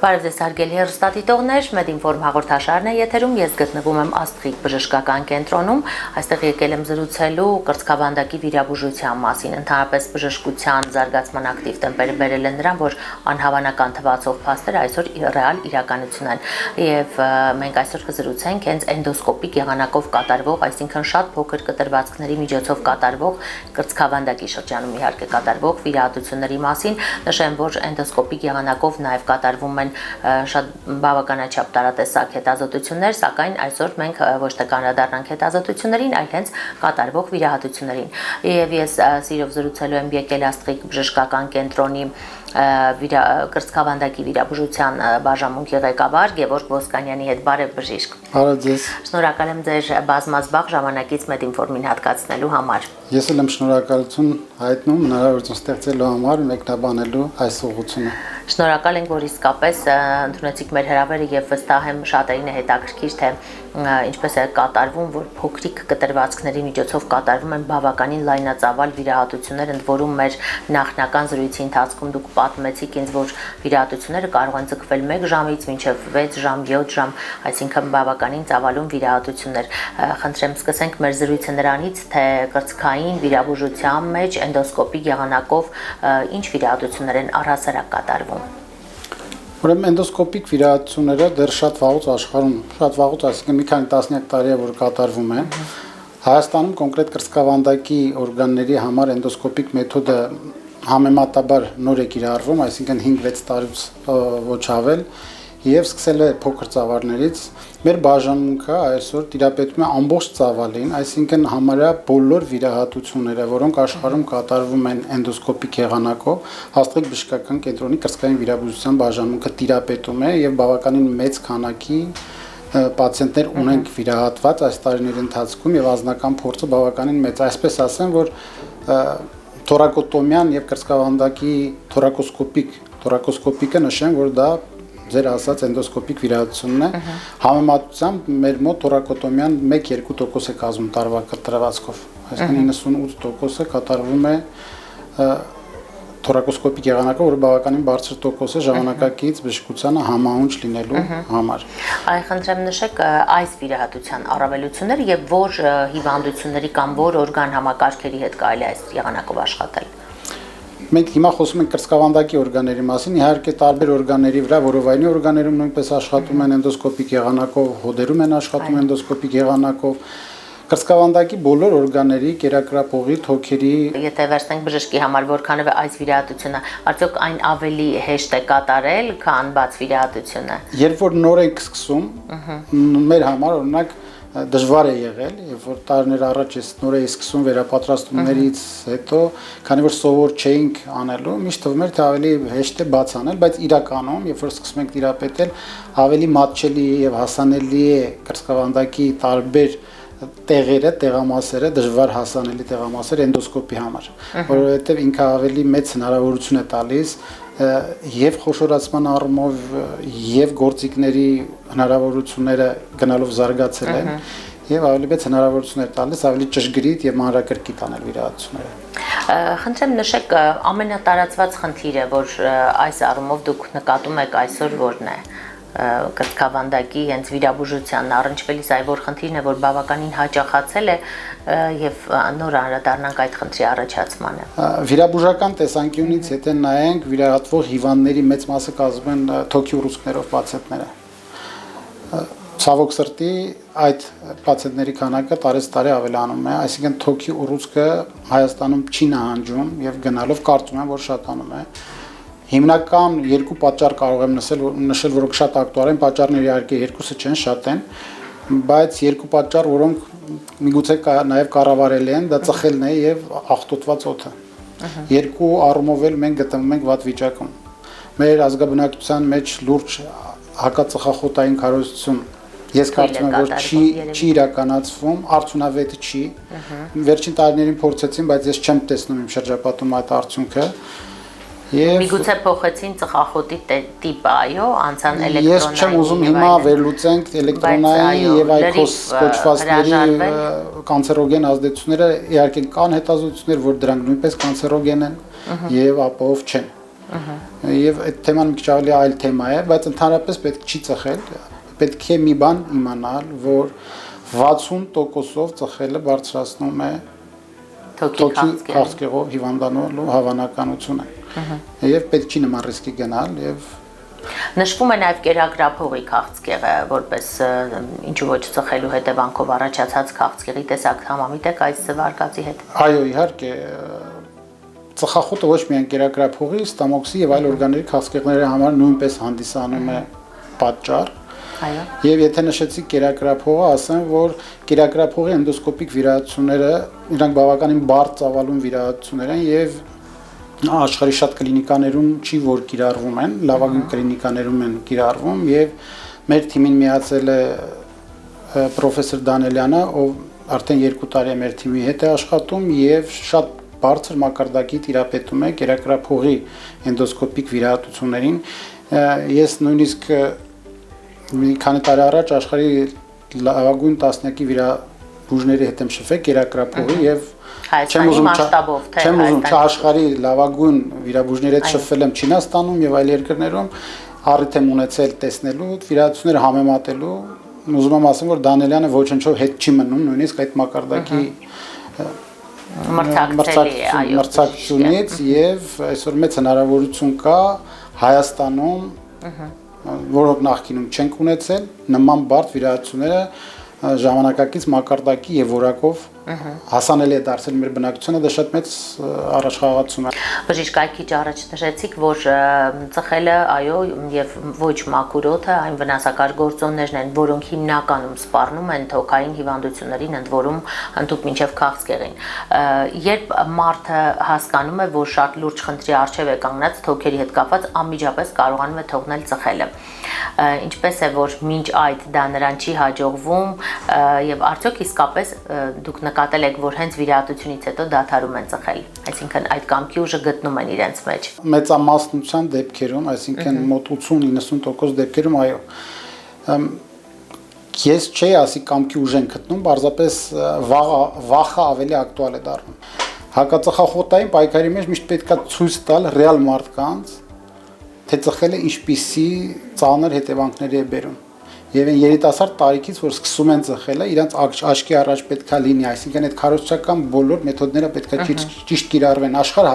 Բարև ձեզ հարգելի հեռուստադիտողներ, Մեդինֆորմ հաղորդաշարն է եթերում, ես գտնվում եմ Աստղիկ բժշկական կենտրոնում, այստեղ եկել եմ զրուցելու կրծքավանդակի վիրաբուժության մասին, ընդհանրապես բժշկության զարգացման ակտիվ տեմպերը բերել են նրան, որ անհավանական թվացող փաստերը այսօր ռեալ իրականություն են, եւ մենք այսօր կզրուցենք հենց էնդոսկոպիկ եղանակով կատարվող, այսինքն շատ փոքր կտրվածքների միջոցով կատարվող կրծքավանդակի շրջանում իհարկե կատարվող վիրահատությունների մասին, նշեմ, որ էնդոսկոպիկ եղանակով նաև կատարվում են շատ բավականաչափ տարատեսակ հետազոտություններ, սակայն այսօր մենք ոչ թե կանրադառնանք հետազոտություններին, այլ հենց կատարվող վիրահատություններին։ Եվ ես սիրով զրուցելու եմ եկել Աստղիկ բժշկական կենտրոնի կրծքավանդակի վիրաբուժության բաժանմունքի ղեկավար Գևորգ Ոսկանյանի հետ։ Բարև բժիշկ։ Բարև ձեզ։ Շնորհակալ եմ ձեր բազմազբաղ ժամանակից Մեդինֆորմին հատկացնելու համար։ Ես էլ եմ շնորհակալություն հայտնում հնարավորություն ստեղծելու համար մեկնաբանելու այս ուղղությունը։ Շնորհակալ ենք, որ իսկապես ընդունեցիք մեր հրավերը եւ վստահ եմ շատերին է հետաքրքիր, թե ինչպես է կատարվում, որ փոքրիկ կտրվածքների միջոցով կատարվում են բավականին լայնածավալ վիրահատություններ, ընդ որում մեր նախնական զրույցի ընթացքում դուք պատմեցիք ինձ, որ վիրահատությունները կարող են ձգվել 1 ժամից մինչև 6 ժամ, 7 ժամ, այսինքն բավականին ծավալուն վիրահատություններ։ Խնդրեմ սկսենք մեր զրույցը նրանից, թե կրծքային վիրաբուժության մեջ էնդոսկոպիկ եղանակով ինչ վիրահատություններ են առհասարակ կատարվում։ Ուրեմն էնդոսկոպիկ վիրահատությունները դեռ շատ վաղուց աշխարհում, շատ վաղուց, այսինքն մի քանի տասնյակ տարի է որ կատարվում են։ Հայաստանում կոնկրետ կրծքավանդակի օրգանների համար էնդոսկոպիկ մեթոդը համեմատաբար նոր է կիրառվում, այսինքն 5-6 տարուց ոչ ավել, եւ սկսել է փոքր ծավալներից։ Մեր բաժանմունքը այսօր տիրապետում է ամբողջ ծավալին, այսինքն համարյա բոլոր վիրահատությունները, որոնք աշխարհում կատարվում են էնդոսկոպիկ եղանակով, Աստղիկ բժշկական կենտրոնի կրծքային վիրաբուժության բաժանմունքը տիրապետում է եւ բավականին մեծ քանակի պացիենտներ ունենք վիրահատված այս տարիների ընթացքում եւ անձնական փորձը բավականին մեծ, այսպես ասեմ, որ թորակոտոմիան եւ կրծքավանդակի թորակոսկոպիկը նշեմ, որ դա ձեր ասած էնդոսկոպիկ վիրահատությունն է, համեմատությամբ մեր մոտ թորակոտոմիան 1-2% է կազմում տարվա կտրվածքով, այսինքն 98%-ը կատարվում է թորակոսկոպիկ եղանակով, որը բավականին բարձր տոկոս է ժամանակակից բժշկությանը համահունչ լինելու համար։ Այ խնդրեմ նշեք այս վիրահատության առավելությունները եւ որ հիվանդությունների կամ որ օրգան համակարգերի հետ կարելի է այս եղանակով աշխատել։ Մենք հիմա խոսում ենք կրծքավանդակի օրգանների մասին, իհարկե տարբեր օրգանների վրա, որովայնի օրգաներում նույնպես աշխատում են էնդոսկոպիկ եղանակով, հոդերում են աշխատում էնդոսկոպիկ եղանակով, կրծքավանդակի բոլոր օրգանների, կերակրափողի, թոքերի։ Եթե վերցնենք բժշկի համար, որքանով է այս վիրահատությունը, արդյոք այն ավելի հեշտ է կատարել, քան բաց վիրահատությունը։ Երբ որ նոր ենք սկսում, մեր համար օրինակ դժվար է եղել, երբ որ տարիներ առաջ ես նոր էի սկսում վերապատրաստումներից հետո, քանի որ սովոր չէինք անելու, միշտ թվում էր թե ավելի հեշտ է բաց անել, բայց իրականում, երբ որ սկսում ենք տիրապետել, ավելի մատչելի եւ հասանելի է կրծքավանդակի տարբեր տեղերը, տեղամասերը, դժվար հասանելի տեղամասեր էնդոսկոպի համար, որովհետեւ ինքը ավելի մեծ հնարավորություն է տալիս եւ խոշորացման առումով եւ գործիքների հնարավորությունները գնալով զարգացել են եւ ավելի մեծ հնարավորություններ տալիս ավելի ճշգրիտ եւ մանրակրկիտ անել վիրահատությունները։ Խնդրեմ նշեք ամենատարածված խնդիրը, որ այս առումով դուք նկատում եք այսօր որն է կրծքավանդակի հենց վիրաբուժությանն առնչվելիս այ որ խնդիրն է, որ բավականին հաճախացել է եւ նոր անդրադառնանք այդ խնդրի առաջացմանը։ Վիրաբուժական տեսանկյունից եթե նայենք, վիրահատվող հիվանդների մեծ մասը կազմում են թոքի ուռուցքներով պացիենտները։ Ցավոք սրտի այդ պացիենտների քանակը տարեցտարի ավելանում է, այսինքն թոքի ուռուցքը Հայաստանում չի նահանջում եւ գնալով կարծում եմ, որ շատանում է։ Հիմնական երկու պատճառ կարող եմ նշել, որոնք շատ ակտուալ են, պատճառները իհարկե երկուսը չեն, շատ են, բայց երկու պատճառ, որոնք միգուցե նաև կառավարելի են, դա ծխելն է եւ աղտոտված օդը։ Երկու առումով էլ մենք գտնվում ենք վատ վիճակում։ Մեր ազգաբնակչության մեջ լուրջ հակածխախոտային քարոզություն ես կարծում եմ, որ չի իրականացվում, արդյունավետ չի։ Վերջին տարիներին փորձեցին, բայց ես չեմ տեսնում իմ շրջապատում այդ արդյունքը։ Միգուցե փոխեցին ծխախոտի տիպը, այո, անցան էլեկտրոնային։ Ես չեմ ուզում հիմա վերլուծենք էլեկտրոնային եւ այքոս կոչվածների կանցերոգեն ազդեցությունները, իհարկե կան հետազոտություններ, որ դրանք նույնպես կանցերոգեն են եւ ապահով չեն։ Եվ այդ թեման մի քիչ ավելի այլ թեմա է, բայց ընդհանրապես պետք չի ծխել, պետք է մի բան իմանալ, որ 60%-ով ծխելը բարձրացնում է թոքի քաղցկեղով հիվանդանալու հավանականությունը։ Եվ պետք չի նման ռիսկի գնալ եւ Նշվում է նաև կերակրափողի քաղցկեղը, որպես ինչու ոչ ծխելու հետևանքով առաջացած քաղցկեղի տեսակ համամիտ եք այս վարկածի հետ։ Այո, իհարկե, ծխախոտը ոչ միայն կերակրափողի, ստամոքսի եւ այլ օրգանների քաղցկեղների համար նույնպես հանդիսանում է պատճառ։ Այո։ Եվ եթե նշեցի կերակրափողը, ասեմ, որ կերակրափողի էնդոսկոպիկ վիրահատությունները իրանք բավականին բարդ ծավալուն վիրահատություններ են եւ աշխարհի շատ կլինիկաներում չի որ կիրառվում են, լավագույն կլինիկաներում են կիրառվում եւ մեր թիմին միացել է պրոֆեսոր Դանելյանը, ով արդեն 2 տարի է մեր թիմի հետ է աշխատում եւ շատ բարձր մակարդակի տիրապետում է կերակրափողի էնդոսկոպիկ վիրահատություններին։ Ես նույնիսկ մի քանի տարի առաջ աշխարհի լավագույն տասնյակի վիրաբույժների հետ եմ շփվել կերակրափողի եւ Հայաստանի մասշտաբով թե չեմ ուզում աշխարհի լավագույն վիրաբույժների հետ շփվել եմ Չինաստանում եւ այլ երկրներում առիթ եմ ունեցել տեսնելու վիրահատությունները համեմատելու ուզում եմ ասեմ որ Դանելյանը ոչնչով հետ չի մնում նույնիսկ այդ մակարդակի մրցակցությունից եւ այսօր մեծ հնարավորություն կա Հայաստանում որոնք նախկինում չենք ունեցել նման բարդ վիրահատությունները ժամանակակից մակարդակի եւ որակով հասանելի է դարձել մեր բնակչությանը, դա շատ մեծ առաջխաղացում է։ Բժիշկ քիչ առաջ նշեցիք, որ ծխելը, այո, եւ ոչ մաքուրոթը այն վնասակար գործոններն են, որոնք հիմնականում սպառնում են թոքային հիվանդություններին, ընդ որում ընդհանուր մինչեւ քաղցկեղին։ Երբ մարդը հասկանում է, որ շատ լուրջ խնդրի առջև է կանգնած թոքերի հետ կապված, անմիջապես կարողանում է թողնել ծխելը։ Ինչպես է որ մինչ այդ դա նրան չի հաջողվում եւ արդյոք իսկապես դուք նկատել եք որ հենց վիրահատությունից հետո դադարում են ծխել, այսինքն այդ կամքի ուժը գտնում են իրենց մեջ։ Մեծամասնության դեպքերում, այսինքն մոտ 80-90% դեպքերում այո։ Ես չի ասի կամքի ուժ են գտնում, պարզապես վախը ավելի ակտուալ է դառնում։ Հակածխախոտային պայքարի մեջ միշտ պետքա ցույց տալ ռեալ մարդկանց թե ծխելը ինչպիսի ծանր հետևանքների է բերում։ Եվ երիտասարդ տարիքից որ սկսում են ծխելը, իրանց աչքի առաջ պետքա լինի, այսինքն այդ քարոզչական բոլոր մեթոդները պետքա ճիշտ կիրառվեն, աշխարհը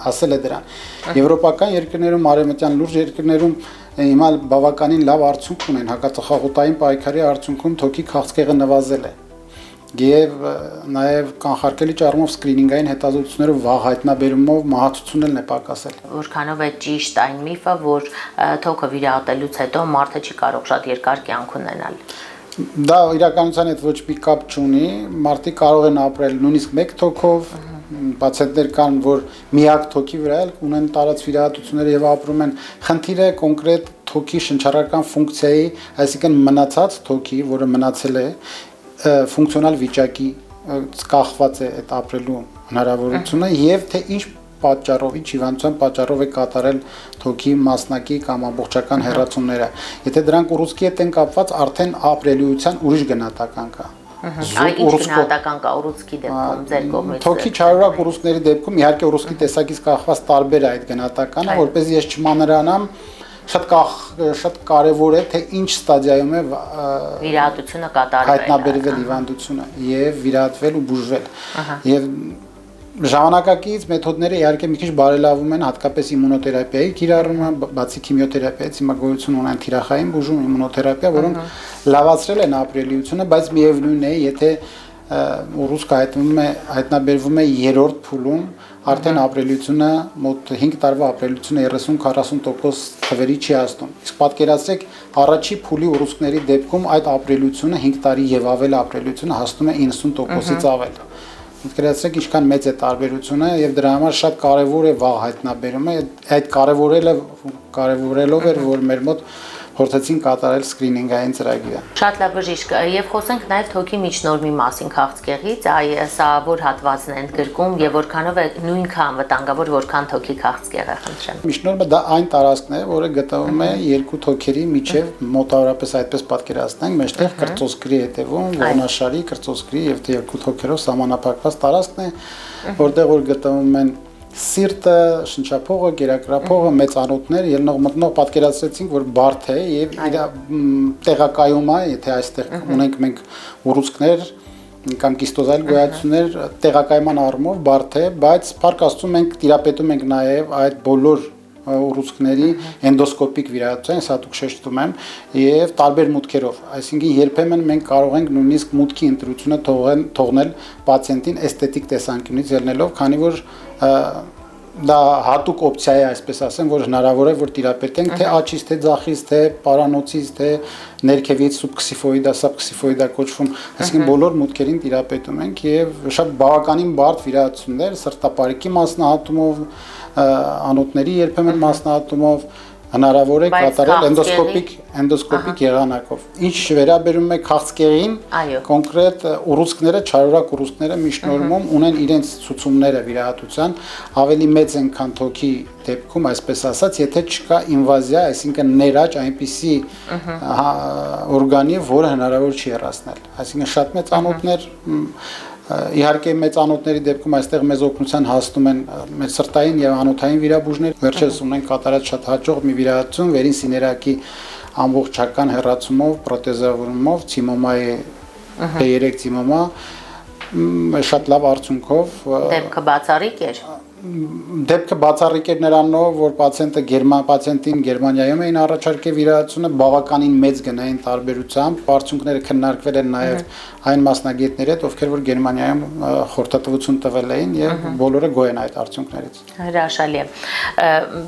հասել է դրան։ Եվրոպական երկրներում, արևմտյան լուրջ երկրներում հիմա բավականին լավ արդյունք ունեն, հակածխախոտային պայքարի արդյունքում թոքի քաղցկեղը նվազել է։ Եվ նաև կանխարգելիչ առումով սկրինինգային հետազոտությունները վաղ հայտնաբերումով մահացությունն է պակասել։ Որքանով է ճիշտ այն միֆը, որ թոքը վիրահատելուց հետո մարդը չի կարող շատ երկար կյանք ունենալ։ Դա իրականության հետ ոչ մի կապ չունի, մարդիկ կարող են ապրել նույնիսկ մեկ թոքով, պացիենտներ կան, որ միակ թոքի վրա ունեն տարած վիրահատությունները եւ ապրում են։ Խնդիրը կոնկրետ թոքի շնչառական ֆունկցիայի, այսինքն մնացած թոքի, որը մնացել է ֆունկցիոնալ վիճակի կախված է այդ ապրելու հնարավորությունը եւ թե ինչ պատճառով, ինչ հիվանդության պատճառով է կատարել թոքի մասնակի կամ ամբողջական հեռացումները։ Եթե դրանք ուռուցքի հետ են կապված, արդեն ապրելիության ուրիշ գնահատական կա։ Այդ ինչ գնահատական կա ուռուցքի դեպքում ձեր կողմից։ Թոքի չարորակ ուռուցքների դեպքում իհարկե ուռուցքի տեսակից կախված տարբեր է այդ գնահատականը, որպես ես չմանրանամ շատ կարևոր է թե ինչ ստադիայում է վիրահատությունը կատարվել, հայտնաբերվել հիվանդությունը եւ վիրահատվել ու բուժվել։ Եվ ժամանակակից մեթոդները իհարկե մի քիչ բարելավում են, հատկապես իմունոթերապիայի կիրառումը, բացի քիմիոթերապիայից հիմա գոյություն ունեն թիրախային բուժում, իմունոթերապիա, որոնք լավացրել են ապրելիությունը, բայց միևնույն է, եթե ուռուցքը հայտնաբերվում է երրորդ փուլում, արդեն ապրելիությունը մոտ 5 տարվա ապրելիությունը 30-40% թվերի չի հասնում։ Իսկ պատկերացրեք առաջի փուլի ուռուցքների դեպքում այդ ապրելիությունը 5 տարի եւ ավել ապրելիությունը հասնում է 90%-ից ավել։ Պատկերացրեք ինչքան մեծ է տարբերությունը եւ դրա համար շատ կարեւոր է վաղ հայտնաբերումը, այդ կարեւորելով էր որ մեր մոտ փորձեցին կատարել սկրինինգային ծրագիրը։ Շատ լավ բժիշկ, եւ խոսենք նաեւ թոքի միջնորմի մասին քաղցկեղից, սա որ հատվածն է ընդգրկում եւ որքանով է նույնքան վտանգավոր, որքան թոքի քաղցկեղը, խնդրեմ։ Միջնորմը դա այն տարածքն է, որը գտնվում է երկու թոքերի միջև մոտավորապես այդպես պատկերացնենք, մեջտեղ կրծոսկրի հետևում, ողնաշարի, կրծոսկրի եւ թե երկու թոքերով սահմանափակված տարածքն է, որտեղ որ գտնվում են սիրտը, շնչափողը, գերակրափողը, մեծանոթներ ելնող մտնող պատկերացրեցինք, որ բարդ է եւ իր տեղակայումը, եթե այստեղ ունենք մենք ուռուցքներ կամ կիստոզայլ գոյացություններ, տեղակայման առումով բարդ է, բայց փառք Աստծո մենք տիրապետում ենք նաեւ այդ բոլոր ուռուցքների էնդոսկոպիկ վիրահատության, սա դուք շեշտում եմ, եւ տարբեր մուտքերով, այսինքն երբեմն մենք կարող ենք նույնիսկ մուտքի ընտրությունը թողնել պացիենտին էսթետիկ տեսանկյունից ելնելով, քանի որ դա հատուկ օպցիա է, այսպես ասեմ, որ հնարավոր է որ տիրապետենք թե աչից, թե ձախից, թե պարանոցից, թե ներքևից սուբքսիֆոիդա, սաբքսիֆոիդա կոչվում, այսինքն բոլոր մուտքերին տիրապետում ենք եւ շատ բավականին բարդ վիրահատություններ սրտապարիկի մասնահատումով, անոթների երբեմն մասնահատումով հնարավոր է կատարել էնդոսկոպիկ եղանակով։ Ինչ վերաբերում է քաղցկեղին, կոնկրետ ուռուցքները, չարորակ ուռուցքները միշնորհումում ունեն իրենց ցուցումները վիրահատության, ավելի մեծ են, քան թոքի դեպքում, այսպես ասած, եթե չկա ինվազիա, այսինքն ներաճ այնպիսի օրգանի, որը հնարավոր չի հեռացնել։ Այսինքն շատ մեծ անոթներ իհարկե մեծանոթների դեպքում այստեղ մեզ օգնության հասնում են մեր սրտային եւ անոթային վիրաբույժներ։ Վերջերս ունենք կատարած շատ հաջող մի վիրահատություն վերին սիներակի ամբողջական հեռացումով, պրոթեզավորումով, ցիմոմայի P3 ցիմոմա շատ լավ արդյունքով։ Դեպքը բացառիկ էր։ Դեպքը բացառիկ էր նրանով, որ պացիենտին Գերմանիայում էին առաջարկել վիրահատությունը բավականին մեծ գնային տարբերությամբ, արդյունքները քննարկվել են նաև այն մասնագետների հետ, ովքեր որ Գերմանիայում խորհրդատվություն տվել էին եւ բոլորը գոհ են այդ արդյունքներից։ Հրաշալի է։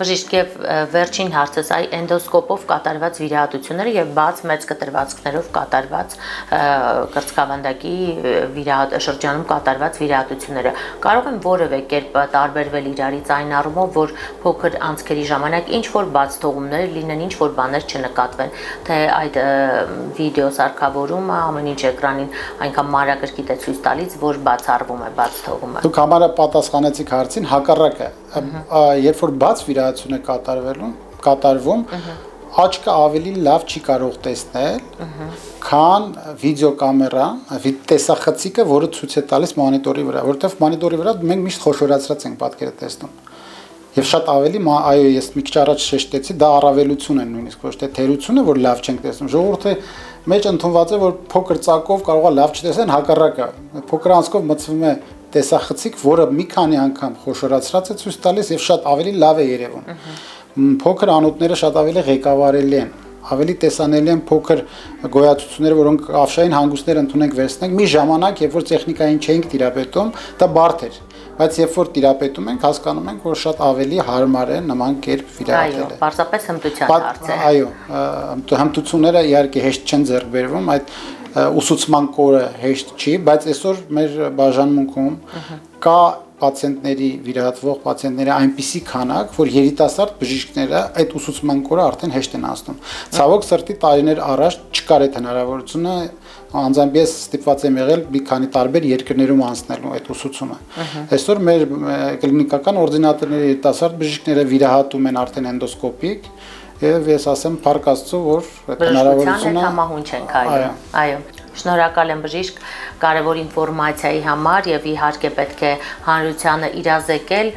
Բժիշկ, եւ վերջին հարցս, այ էնդոսկոպով կատարված վիրահատությունները եւ բաց մեծ կտրվածքներով կատարված կրծքավանդակի շրջանում կատարված վիրահատությունները կարող են որևէ կերպ տարբերվել իրարից այն առումով, որ փոքր անցքերի ժամանակ ինչ որ բաց թողումներ լինեն, ինչ որ բաներ չնկատվեն, թե այդ վիդեո սարքավորումը ամեն ինչ էկրանին այնքան մանրակրկիտ է ցույց տալիս, որ բացառվում է բաց թողումը։ Դուք համապատասխանեցիք հարցին, հակառակը, երբ որ բաց վիրահատություն է կատարվում, աչքը ավելի լավ չի կարող տեսնել, քան վիդեոկամերա, տեսախցիկը, որը ցույց է տալիս մոնիտորի վրա, որովհետև մոնիտորի վրա մենք միշտ խոշորացրած ենք պատկերը տեսնում։ Եվ շատ ավելի, այո, ես մի քիչ առաջ շեշտեցի, դա առավելություն է նույնիսկ, ոչ թե թերություն է, որ լավ չենք տեսնում։ Ժողովուրդը մեջ ընդունված է, որ փոքր ծակով կարող է լավ չտեսեն, հակառակը, փոքր անցքով մտցվում է տեսախցիկ, որը մի քանի անգամ խոշորացրած է ցույց տալիս եւ շատ ավելի լավ է երևում։ Փոքր անոթները շատ ավելի ղեկավարելի են, ավելի տեսանելի են փոքր գոյացությունները, որոնք ավշային հանգույցներ ընդունենք վերցնենք, մի ժամանակ, երբ որ տեխնիկային չէինք տիրապետում, դա բարդ էր, բայց երբ որ տիրապետում ենք, հասկանում ենք, որ շատ ավելի հարմար է նման կերպ վիրահատելը։ Այո, պարզապես հմտության հարց է։ Այո, հմտությունները իհարկե հեշտ չեն ձեռք բերվում, այդ ուսուցման կորը հեշտ չի, բայց այսօր մեր բաժանմունքում կա պացիենտների վիրահատվող պացիենտների այնպիսի քանակ, որ երիտասարդ բժիշկները այդ ուսուցման կորը արդեն հեշտ են անցնում։ Ցավոք սրտի տարիներ առաջ չկար այդ հնարավորությունը, անձամբ ես ստիպված եմ եղել մի քանի տարբեր երկրներում անցնելու այդ ուսուցումը։ Այսօր մեր կլինիկական օրդինատորները երիտասարդ բժիշկները վիրահատում են արդեն էնդոսկոպիկ եւ ես ասեմ փառք Աստծո, որ այդ հնարավորությունը համահունչ ենք, այո։ Շնորհակալ եմ բժիշկ կարևոր ինֆորմացիայի համար եւ իհարկե պետք է հանրությանը իրազեկել,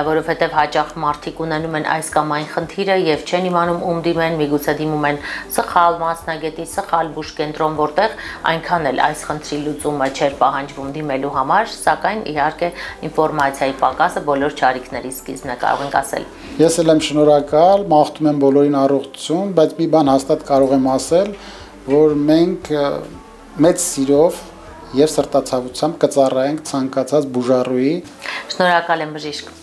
որովհետեւ հաճախ մարդիկ ունենում են այս կամ այն խնդիրը եւ չեն իմանում ում դիմեն, միգուցե դիմում են սխալ մասնագետի, սխալ բուժկենտրոն, որտեղ այնքան էլ այս խնդրի լուծումը չէր պահանջվում դիմելու համար, սակայն իհարկե ինֆորմացիայի պակասը բոլոր ճարիքների սկիզբն է, կարող ենք ասել։ Ես էլ եմ շնորհակալ, մաղթում եմ բոլորին առողջություն, բայց մի բան հաստատ կարող եմ ասել, որ մենք մեծ սիրով եւ սրտացավությամբ կծառայենք ցանկացած բուժառուի։ Շնորհակալ եմ բժիշկ։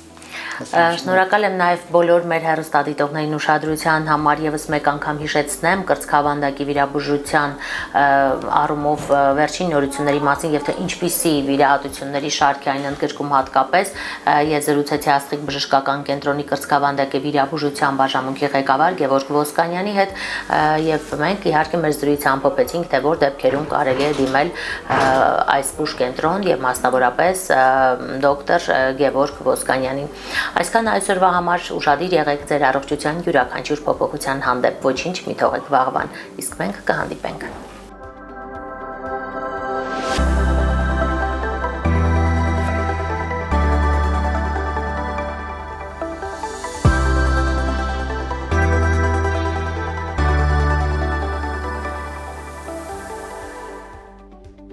Շնորհակալ եմ նաև բոլոր մեր հեռուստադիտողներին ուշադրության համար եւս մեկ անգամ հիշեցնեմ կրծքավանդակի վիրաբուժության առումով վերջին նորությունների մասին եւ թե ինչպիսի վիրահատությունների շարք է այն ընդգրկում հատկապես ես զրուցեցի Աստղիկ բժշկական կենտրոնի կրծքավանդակի վիրաբուժության բաժանմունքի ղեկավար Գևորգ Ոսկանյանի հետ եւ մենք իհարկե մեր զրույցը ամփոփեցինք թե որ դեպքերում կարելի է դիմել այս բուժկենտրոն եւ մասնավորապես դոկտոր Գևորգ Ոսկանյանին։ Այսքան այսօրվա համար ուշադիր եղեք ձեր առողջության յուրաքանչյուր փոփոխության հանդեպ, ոչինչ մի թողեք վաղվան, իսկ մենք կհանդիպենք։